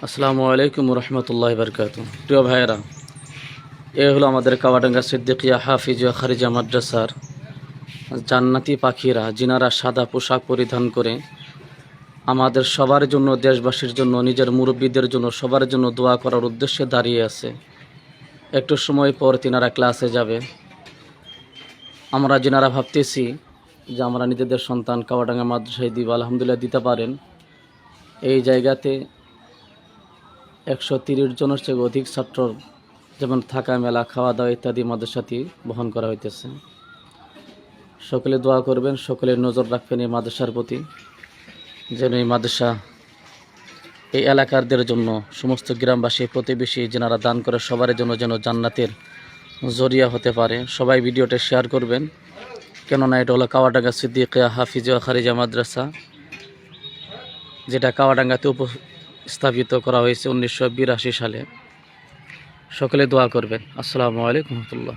আসসালামু আলাইকুম রহমতুল্লাহ বরকাত। প্রিয় ভাইয়েরা, এ হলো আমাদের কাওয়াডাঙ্গা সিদ্দিকিয়া হাফিজিয়া খারিজা মাদ্রাসার জান্নাতি পাখিরা, যিনারা সাদা পোশাক পরিধান করে আমাদের সবার জন্য, দেশবাসীর জন্য, নিজের মুরব্বীদের জন্য, সবার জন্য দোয়া করার উদ্দেশ্যে দাঁড়িয়ে আছে। একটু সময় পর তিনারা ক্লাসে যাবে। আমরা যিনারা ভাবতেছি যে আমরা নিজেদের সন্তান কাওয়াডাঙ্গা মাদ্রাসায় দিব, আলহামদুলিল্লাহ দিতে পারেন। এই জায়গাতে 130 জনের চেয়ে অধিক ছাত্র, যেমন থাকা, মেলা, খাওয়া দাওয়া ইত্যাদি মাদ্রাসাটি বহন করা হইতেছে। সকলে দোয়া করবেন, সকলে নজর রাখবেন এই মাদ্রাসার প্রতি, যেন এই মাদ্রাসা এই এলাকারদের জন্য, সমস্ত গ্রামবাসী, প্রতিবেশী যারা দান করে সবার জন্য যেন জান্নাতের জরিয়া হতে পারে। সবাই ভিডিওটা শেয়ার করবেন, কেননা এটা হলো কাওয়াডাঙ্গা সিদ্দিকিয়া হাফিজিয়া খারিজা মাদ্রাসা, যেটা কাওয়াডাঙ্গাতে স্থাপিত করা হয়েছে 1982 সালে। সকলে দোয়া করবেন। আসসালামু আলাইকুম রহমতুল্লাহ।